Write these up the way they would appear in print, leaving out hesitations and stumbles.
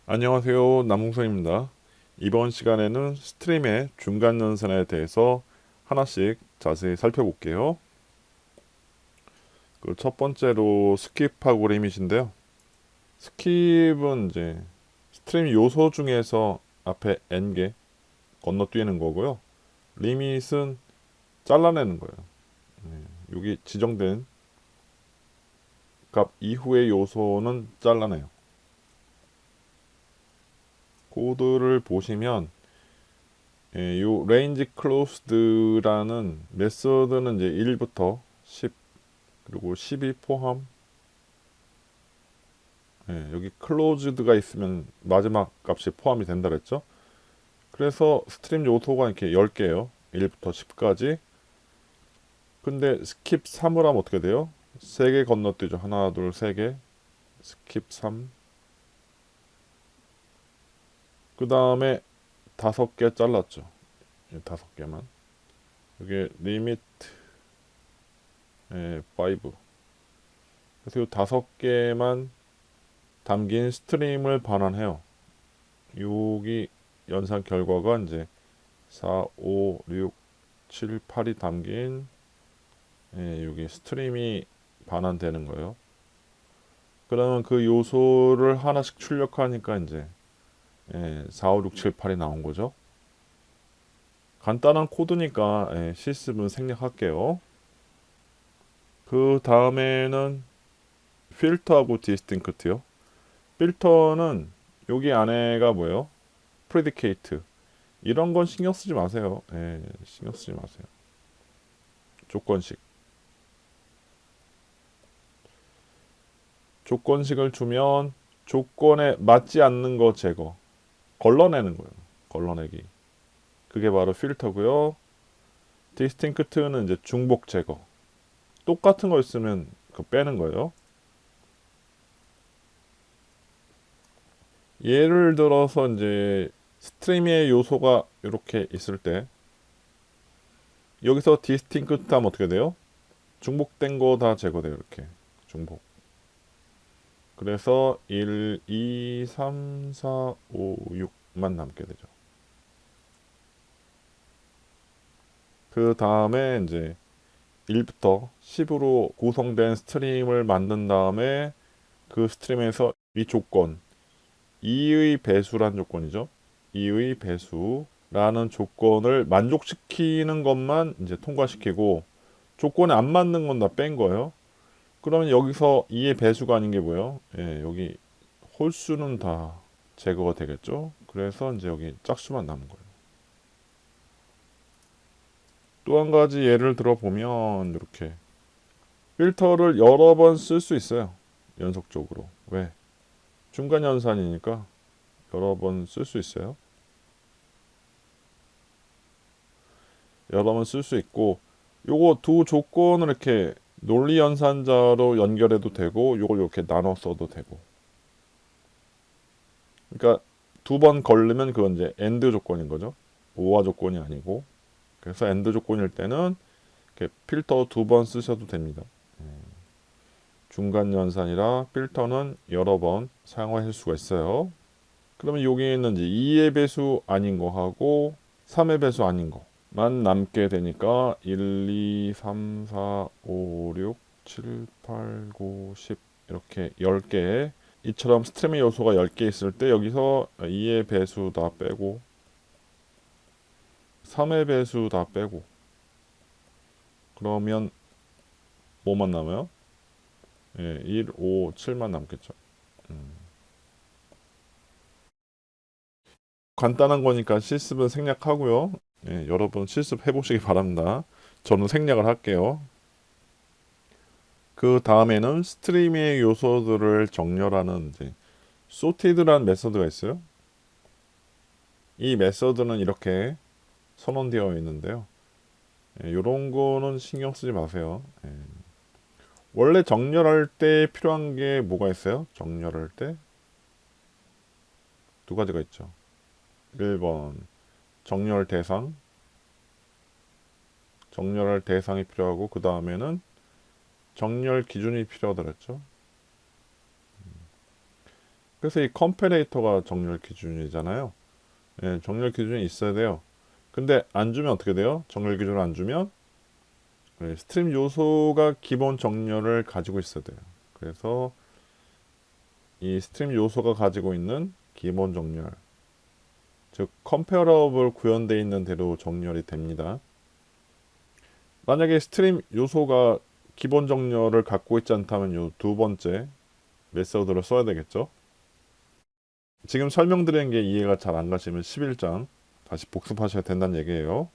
안녕하세요. 남홍선입니다. 이번 시간에는 스트림의 중간 연산에 대해서 하나씩 자세히 살펴볼게요. 그 첫 번째로 스킵하고 리밋인데요. 스킵은 이제 스트림 요소 중에서 앞에 n개 건너뛰는 거고요. 리밋은 잘라내는 거예요. 여기 지정된 값 이후의 요소는 잘라내요. 코드를 보시면 요 range closed라는 메서드는 이제 1부터 10 그리고 10이 포함. 여기 closed가 있으면 마지막 값이 포함이 된다 그랬죠. 그래서 스트림 요소가 이렇게 10개예요. 1부터 10까지. 근데 skip 3을 하면 어떻게 돼요? 3개 건너뛰죠. 하나, 둘, 3개. skip 3. 그 다음에 5개 잘랐죠. 5개만. 여기 limit 5. 그래서 이 5개만 담긴 스트림을 반환해요. 여기 연산 결과가 이제 4, 5, 6, 7, 8이 담긴 여기 스트림이 반환되는 거예요. 그러면 그 요소를 하나씩 출력하니까 이제 4, 5, 6, 7, 8이 나온 거죠. 간단한 코드니까 실습은 생략할게요. 그 다음에는 필터하고 디스팅크트요. 필터는 여기 안에가 뭐예요? 프리디케이트. 이런 건 신경 쓰지 마세요. 신경 쓰지 마세요. 조건식. 조건식을 주면 조건에 맞지 않는 거 제거. 걸러내는 거예요. 걸러내기. 그게 바로 필터고요. 디스팅크트는 이제 중복 제거. 똑같은 거 있으면 그 빼는 거예요. 예를 들어서 이제 스트리미의 요소가 이렇게 있을 때 여기서 디스팅크트 하면 어떻게 돼요? 중복된 거 다 제거돼요. 이렇게 중복. 그래서 1, 2, 3, 4, 5, 6만 남게 되죠. 그 다음에 이제 1부터 10으로 구성된 스트림을 만든 다음에 그 스트림에서 이 조건 2의 배수란 조건이죠. 2의 배수라는 조건을 만족시키는 것만 이제 통과시키고 조건에 안 맞는 건 다 뺀 거예요. 그러면 여기서 2의 배수가 아닌 게 뭐예요? 여기 홀수는 다 제거가 되겠죠. 그래서 이제 여기 짝수만 남은 거예요. 또 한 가지 예를 들어 보면 이렇게 필터를 여러 번 쓸 수 있어요. 연속적으로. 왜? 중간 연산이니까 여러 번 쓸 수 있어요. 여러 번 쓸 수 있고 요거 두 조건을 이렇게 논리 연산자로 연결해도 되고 요걸 이렇게 나눠 써도 되고. 그러니까 두 번 걸르면 그건 이제 엔드 조건인 거죠. 오화 조건이 아니고. 그래서 엔드 조건일 때는 이렇게 필터 두 번 쓰셔도 됩니다. 중간 연산이라 필터는 여러 번 사용하실 수가 있어요. 그러면 여기에는 이제 2의 배수 아닌 거 하고 3의 배수 아닌 거만 남게 되니까 1, 2, 3, 4, 5, 6, 7, 8, 9, 10 이렇게 10개 이처럼 스트림의 요소가 10개 있을 때 여기서 2의 배수 다 빼고 3의 배수 다 빼고 그러면 뭐만 남아요? 1, 5, 7만 남겠죠. 간단한 거니까 실습은 생략하고요. 여러분 실습 해보시기 바랍니다. 저는 생략을 할게요. 그 다음에는 스트리밍의 요소들을 정렬하는 이제 sorted라는 메서드가 있어요. 이 메서드는 이렇게 선언되어 있는데요. 이런 거는 신경 쓰지 마세요. 원래 정렬할 때 필요한 게 뭐가 있어요? 정렬할 때 두 가지가 있죠. 1번 정렬 대상, 정렬할 대상이 필요하고 그 다음에는 정렬 기준이 필요하더랬죠. 그래서 이 컴패레이터가 정렬 기준이잖아요. 예, 정렬 기준이 있어야 돼요. 근데 안 주면 어떻게 돼요? 정렬 기준을 안 주면 예, 스트림 요소가 기본 정렬을 가지고 있어야 돼요. 그래서 이 스트림 요소가 가지고 있는 기본 정렬, 즉 컴페어러블 구현되어 있는 대로 정렬이 됩니다. 만약에 스트림 요소가 기본 정렬을 갖고 있지 않다면 요 두 번째 메서드를 써야 되겠죠. 지금 설명드린 게 이해가 잘 안 가시면 11장 다시 복습하셔야 된다는 얘기예요.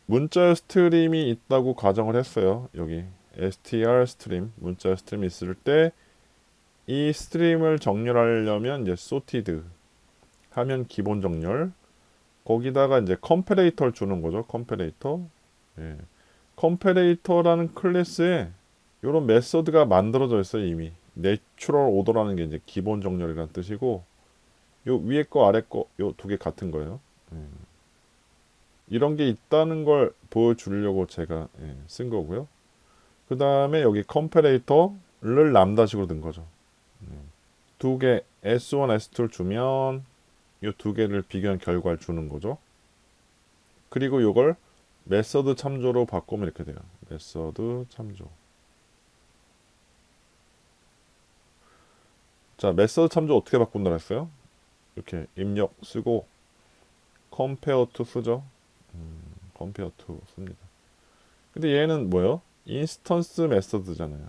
문자 스트림이 있다고 가정을 했어요. 여기 str 스트림, 문자 스트림이 있을 때 이 스트림을 정렬하려면 이제 sorted 하면 기본 정렬, 거기다가 이제 컴패레이터를 주는 거죠. 컴패레이터. 예. 컴패레이터라는 클래스에 이런 메서드가 만들어져 있어요. 이미 내추럴 오더라는 게 이제 기본 정렬이라는 뜻이고, 요 위에 거 아래 거 요 두 개 같은 거예요. 예. 이런 게 있다는 걸 보여주려고 제가 쓴 거고요. 그 다음에 여기 컴패레이터를 람다식으로 든 거죠. 두 개 S1, S2를 주면 이 두 개를 비교한 결과를 주는 거죠. 그리고 이걸 메서드 참조로 바꾸면 이렇게 돼요. 메서드 참조. 자, 메서드 참조 어떻게 바꾼다 했어요? 이렇게 입력 쓰고 compare to 쓰죠. compare to 씁니다. 근데 얘는 뭐예요? 인스턴스 메서드잖아요.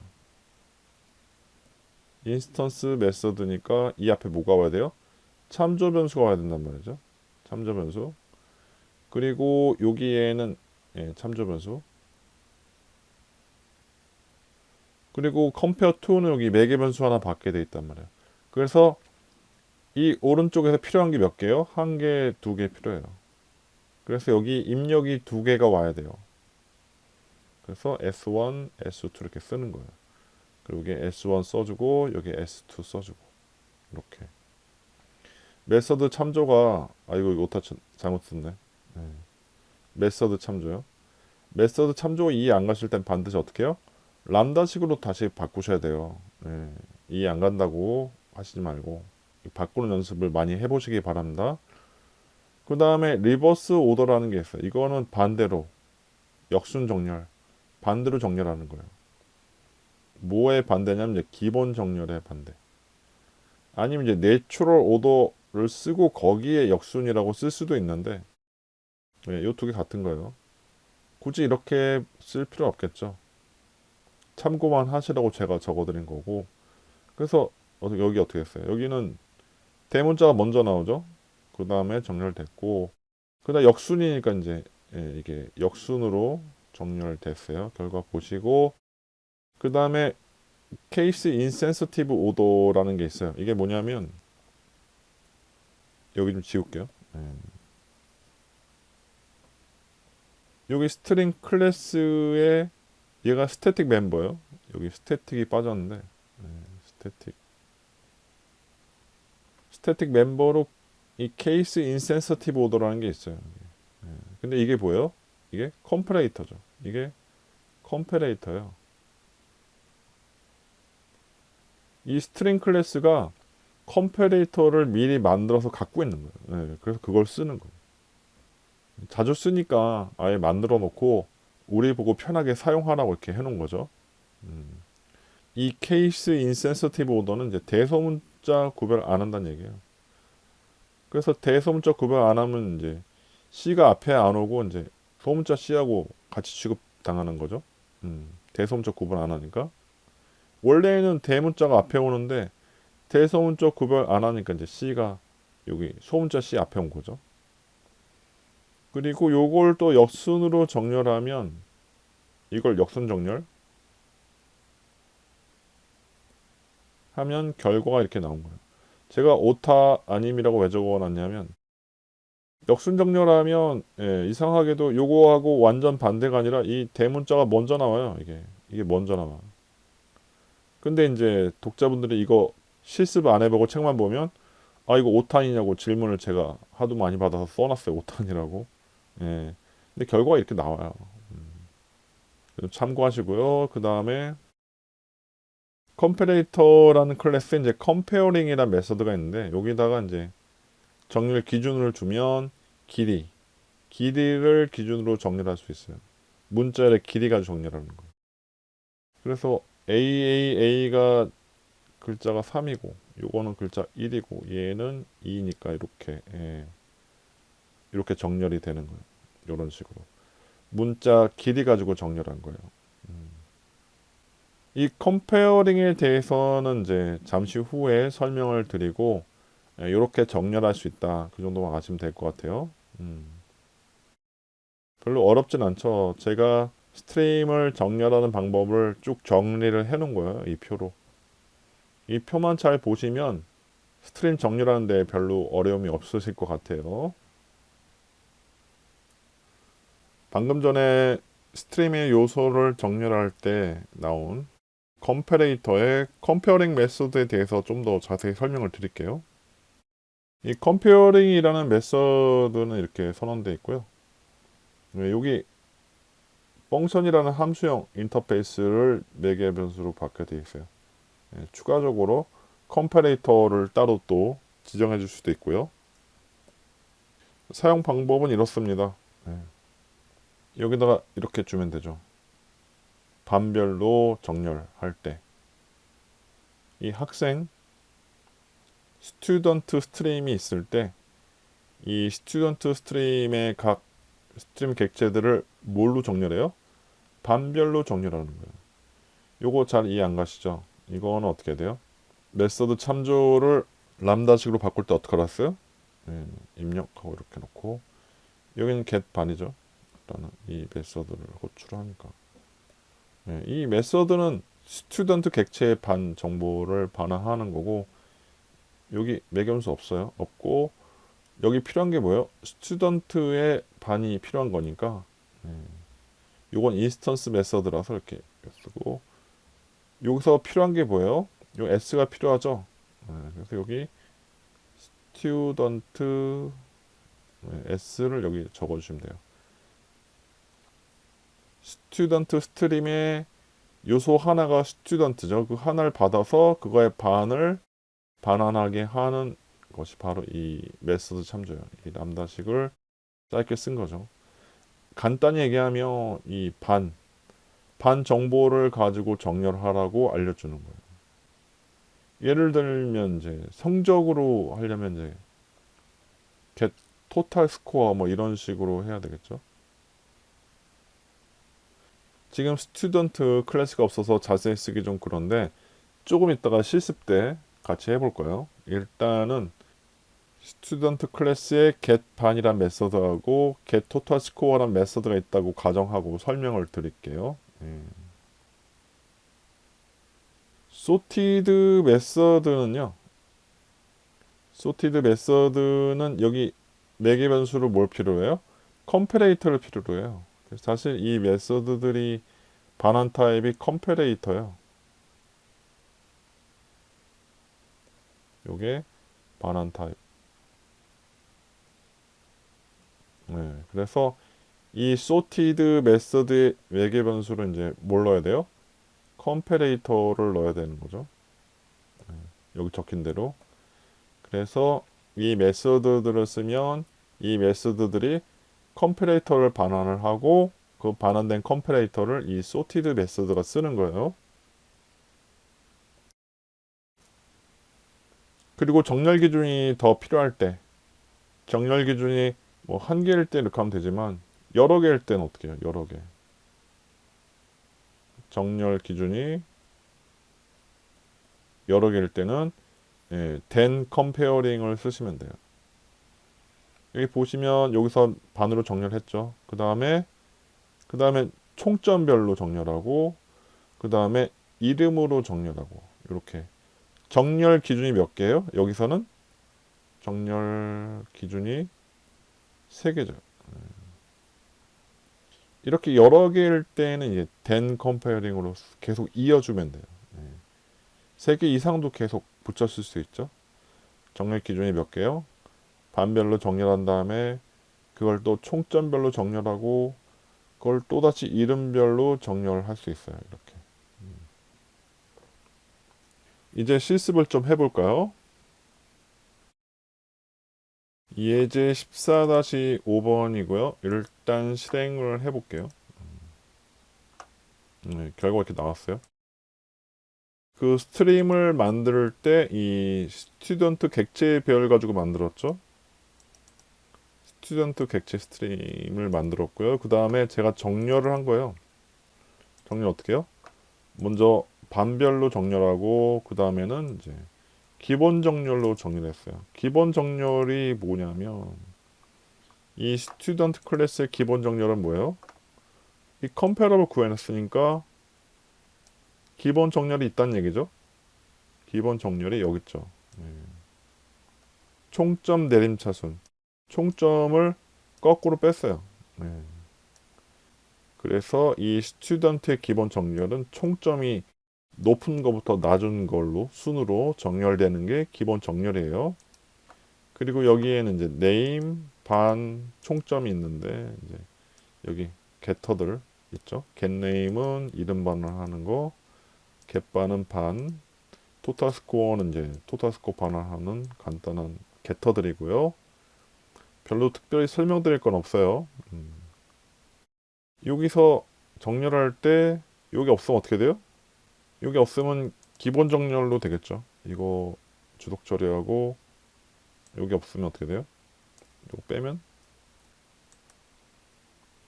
인스턴스 메서드니까 이 앞에 뭐가 와야 돼요? 참조 변수가 와야 된단 말이죠. 참조 변수. 그리고 여기에는 참조 변수. 그리고 compare to는 여기 매개 변수 하나 받게 돼 있단 말이에요. 그래서 이 오른쪽에서 필요한 게 몇 개요? 한 개, 두 개 필요해요. 그래서 여기 입력이 두 개가 와야 돼요. 그래서 S1, S2 이렇게 쓰는 거예요. 그리고 여기 S1 써주고 여기 S2 써주고 이렇게. 메서드 참조가 이거 오타 잘못 썼네. 메서드 참조요. 메서드 참조 이해 안 가실 땐 반드시 어떻게 해요? 람다식으로 다시 바꾸셔야 돼요. 이해 안 간다고 하시지 말고 바꾸는 연습을 많이 해보시기 바랍니다. 그 다음에 리버스 오더라는 게 있어요. 이거는 반대로 역순 정렬, 반대로 정렬하는 거예요. 뭐의 반대냐면 이제 기본 정렬의 반대. 아니면 이제 내추럴 오더를 쓰고 거기에 역순이라고 쓸 수도 있는데 이 두 개 같은 거예요. 굳이 이렇게 쓸 필요 없겠죠. 참고만 하시라고 제가 적어드린 거고. 그래서 여기 어떻게 했어요? 여기는 대문자가 먼저 나오죠. 그 다음에 정렬됐고, 그 다음 역순이니까 이제 이게 역순으로 정렬됐어요. 결과 보시고, 그 다음에 케이스 인센서티브 오더라는 게 있어요. 이게 뭐냐면 여기 좀 지울게요. 여기 스트링 클래스에 얘가 스태틱 멤버예요. 여기 스태틱이 빠졌는데 스태틱 멤버로 이 케이스 인센서티브 오더라는 게 있어요. 근데 이게 뭐예요? 이게 컴퍼레이터죠. 이게 컴퍼레이터예요. 이 스트링 클래스가 컴퍼레이터를 미리 만들어서 갖고 있는 거예요. 그래서 그걸 쓰는 거예요. 자주 쓰니까 아예 만들어 놓고 우리 보고 편하게 사용하라고 이렇게 해놓은 거죠. 이 케이스 인센서티브 오더는 이제 대소문자 구별 안 한다는 얘기예요. 그래서 대소문자 구별 안 하면 이제 C가 앞에 안 오고 이제 소문자 C하고 같이 취급 당하는 거죠. 대소문자 구별 안 하니까. 원래는 대문자가 앞에 오는데 대소문자 구별 안 하니까 이제 C가 여기 소문자 C 앞에 온 거죠. 그리고 요걸 또 역순으로 정렬하면 이걸 역순 정렬 하면 결과가 이렇게 나온 거예요. 제가 오타 아님이라고 왜 적어놨냐면 역순 정렬하면 이상하게도 요거하고 완전 반대가 아니라 이 대문자가 먼저 나와요. 이게 먼저 나와. 근데 이제 독자분들이 이거 실습 안 해보고 책만 보면 이거 오탄이냐고 질문을 제가 하도 많이 받아서 써놨어요. 오탄이라고. 근데 결과가 이렇게 나와요. 참고하시고요. 그 다음에 컴패레이터라는 클래스에 이제 컴페어링이라는 메서드가 있는데 여기다가 이제 정렬 기준을 주면 길이를 기준으로 정렬할 수 있어요. 문자의 길이 가지고 정렬하는 거예요. 그래서 AAA가 글자가 3이고 요거는 글자 1이고 얘는 2니까 이렇게 이렇게 정렬이 되는 거예요. 이런 식으로 문자 길이 가지고 정렬한 거예요. 이 컴페어링에 대해서는 이제 잠시 후에 설명을 드리고 이렇게 정렬할 수 있다. 그 정도만 아시면 될 것 같아요. 별로 어렵진 않죠. 제가 스트림을 정렬하는 방법을 쭉 정리를 해 놓은 거예요. 이 표로. 이 표만 잘 보시면 스트림 정렬하는데 별로 어려움이 없으실 것 같아요. 방금 전에 스트림의 요소를 정렬할 때 나온 컴패레이터의 컴페어링 메소드에 대해서 좀 더 자세히 설명을 드릴게요. 이 컴페어링이라는 메소드는 이렇게 선언되어 있고요. 여기 펑션이라는 함수형 인터페이스를 4개의 변수로 받게 되어 있어요. 추가적으로 컴패레이터를 따로 또 지정해 줄 수도 있고요. 사용 방법은 이렇습니다. 여기다가 이렇게 주면 되죠. 반별로 정렬할 때 이 학생 스튜던트 스트림이 있을 때 이 스튜던트 스트림의 각 스트림 객체들을 뭘로 정렬해요? 반별로 정렬하는 거예요. 요거 잘 이해 안 가시죠? 이거는 어떻게 돼요? 메서드 참조를 람다식으로 바꿀 때 어떻게 알았어요? 입력하고 이렇게 놓고 여기는 get 반이죠. 라는 이 메서드를 호출하니까 이 메서드는 스튜던트 객체의 반 정보를 반환하는 거고 여기 매개변수 없어요. 없고 여기 필요한 게 뭐예요? 스튜던트의 반이 필요한 거니까 요건 인스턴스 메서드라서 이렇게 쓰고 여기서 필요한 게 뭐예요? 요 s가 필요하죠. 그래서 여기 스튜던트 s를 여기 적어주시면 돼요. 스튜던트 스트림의 요소 하나가 스튜던트죠. 그 하나를 받아서 그거의 반을 반환하게 하는 것이 바로 이 메소드 참조예요. 이 람다식을 짧게 쓴 거죠. 간단히 얘기하면 이 반 정보를 가지고 정렬하라고 알려주는 거예요. 예를 들면 이제 성적으로 하려면 이제 get 토탈 스코어 뭐 이런 식으로 해야 되겠죠. 지금 스튜던트 클래스가 없어서 자세히 쓰기 좀 그런데 조금 있다가 실습 때 같이 해볼 거예요. 일단은 스튜던트 클래스에 get 반이란 메서드하고 get 토탈 스코어란 메서드가 있다고 가정하고 설명을 드릴게요. sorted 메서드는요. sorted 메서드는 여기 매개 변수로 뭘 필요해요? 컴패레이터를 필요로 해요. 그래서 사실 이 메서드들이 반환 타입이 컴패레이터예요. 요게 반환 타입. 그래서 이 sorted 메서드의 매개 변수로 이제 뭘 넣어야 돼요? 컴패레이터를 넣어야 되는 거죠. 여기 적힌 대로. 그래서 이 메서드들을 쓰면 이 메서드들이 컴패레이터를 반환을 하고 그 반환된 컴패레이터를 이 sorted 메서드가 쓰는 거예요. 그리고 정렬 기준이 더 필요할 때 정렬 기준이 뭐 한 개일 때 이렇게 하면 되지만 여러 개일 때는 어떻게 해요? 여러 개. 정렬 기준이 여러 개일 때는 then comparing을 쓰시면 돼요. 여기 보시면 여기서 반으로 정렬했죠. 그 다음에 총점별로 정렬하고 그 다음에 이름으로 정렬하고 이렇게 정렬 기준이 몇 개예요? 여기서는 정렬 기준이 3개죠. 이렇게 여러 개일 때는 이제 then comparing으로 계속 이어주면 돼요. 3개 이상도 계속 붙였을 수 있죠. 정렬 기준이 몇 개요? 반별로 정렬한 다음에 그걸 또 총점별로 정렬하고 그걸 또다시 이름별로 정렬할 수 있어요. 이렇게. 이제 실습을 좀 해볼까요? 예제 14-5번이고요. 일단 실행을 해볼게요. 네, 결과가 이렇게 나왔어요. 그 스트림을 만들 때 이 스튜던트 객체별 가지고 만들었죠. 스튜던트 객체 스트림을 만들었고요. 그 다음에 제가 정렬을 한 거예요. 정렬 어떻게 해요? 먼저 반별로 정렬하고 그 다음에는 이제 기본 정렬로 정렬했어요. 기본 정렬이 뭐냐면 이 스튜던트 클래스의 기본 정렬은 뭐예요? 이 컴패러블 구해냈으니까 기본 정렬이 있다는 얘기죠. 기본 정렬이 여기 있죠. 네. 총점 내림차순. 총점을 거꾸로 뺐어요. 네. 그래서 이 스튜던트의 기본 정렬은 총점이 높은 것부터 낮은 걸로 순으로 정렬되는 게 기본 정렬이에요. 그리고 여기에는 이제 name, 반, 총점이 있는데 이제 여기 get터들 있죠. getName은 이름 반환하는 거, get반은 반, 토탈스코어는 이제 토탈스코어 반환하는 간단한 get터들이고요. 별로 특별히 설명드릴 건 없어요. 여기서 정렬할 때 여기 없으면 어떻게 돼요? 여기 없으면 기본 정렬로 되겠죠. 이거 주석 처리하고 여기 없으면 어떻게 돼요? 이거 빼면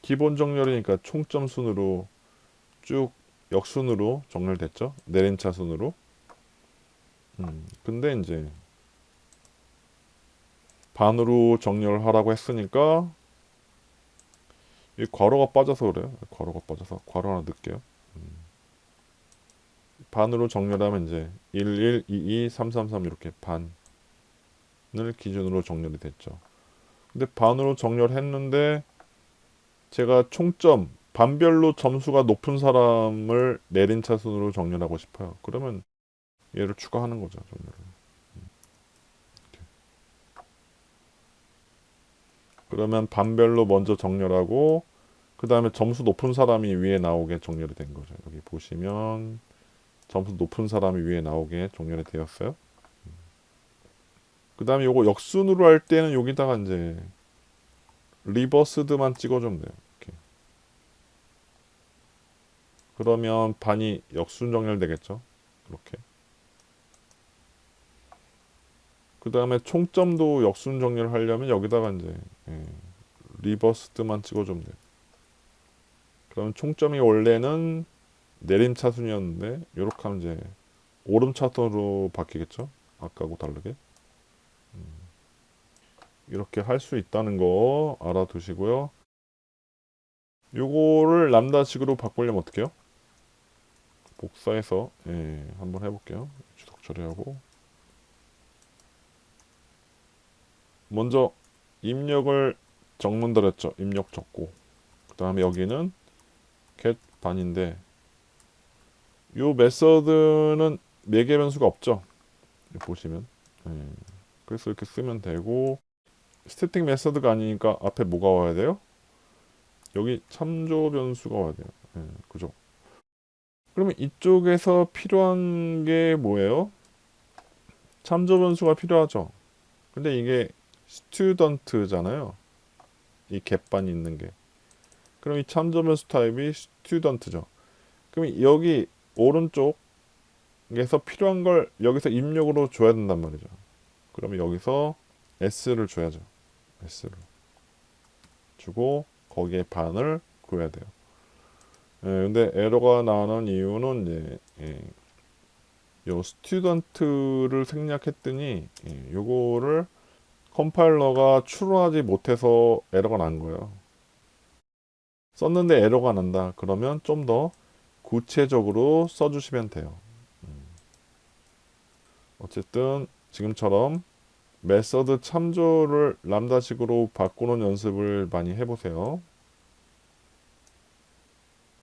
기본 정렬이니까 총점 순으로 쭉 역순으로 정렬됐죠. 내림차 순으로. 근데 이제 반으로 정렬하라고 했으니까 이 괄호가 빠져서 그래요. 괄호가 빠져서 괄호 하나 넣을게요. 반으로 정렬하면 이제 1, 1, 2, 2, 3, 3, 3 이렇게 반을 기준으로 정렬이 됐죠. 근데 반으로 정렬했는데 제가 총점 반별로 점수가 높은 사람을 내림차순으로 정렬하고 싶어요. 그러면 얘를 추가하는 거죠. 정렬을. 그러면 반별로 먼저 정렬하고 그 다음에 점수 높은 사람이 위에 나오게 정렬이 된 거죠. 여기 보시면 점수 높은 사람이 위에 나오게 정렬이 되었어요. 그 다음에 요거 역순으로 할 때는 여기다가 이제 리버스드만 찍어주면 돼요. 이렇게. 그러면 반이 역순 정렬되겠죠. 이렇게. 그 다음에 총점도 역순 정렬을 하려면 여기다가 이제 리버스드만 찍어주면 돼요. 그럼 총점이 원래는 내림차순이었는데 이렇게 하면 이제 오름차순으로 바뀌겠죠. 아까하고 다르게. 이렇게 할 수 있다는 거 알아두시고요. 요거를 람다식으로 바꾸려면 어떻게 해요? 복사해서 한번 해볼게요. 주석 처리하고 먼저 입력을 적문드렸죠. 입력 적고 그 다음에 여기는 get 반인데 요 메서드는 매개 변수가 없죠. 보시면 그래서 이렇게 쓰면 되고 스태틱 메서드가 아니니까 앞에 뭐가 와야 돼요? 여기 참조 변수가 와야 돼요. 그죠? 그러면 이쪽에서 필요한 게 뭐예요? 참조 변수가 필요하죠. 근데 이게 스튜던트잖아요. 이 갭반이 있는 게. 그럼 이 참조 변수 타입이 스튜던트죠. 그럼 여기 오른쪽에서 필요한 걸 여기서 입력으로 줘야 된단 말이죠. 그러면 여기서 s를 줘야죠. s를 주고 거기에 반을 구해야 돼요. 근데 에러가 나는 이유는 이제 요 스튜던트를 생략했더니 요거를 컴파일러가 추론하지 못해서 에러가 난 거예요. 썼는데 에러가 난다. 그러면 좀 더 구체적으로 써주시면 돼요. 어쨌든 지금처럼 메서드 참조를 람다식으로 바꾸는 연습을 많이 해보세요.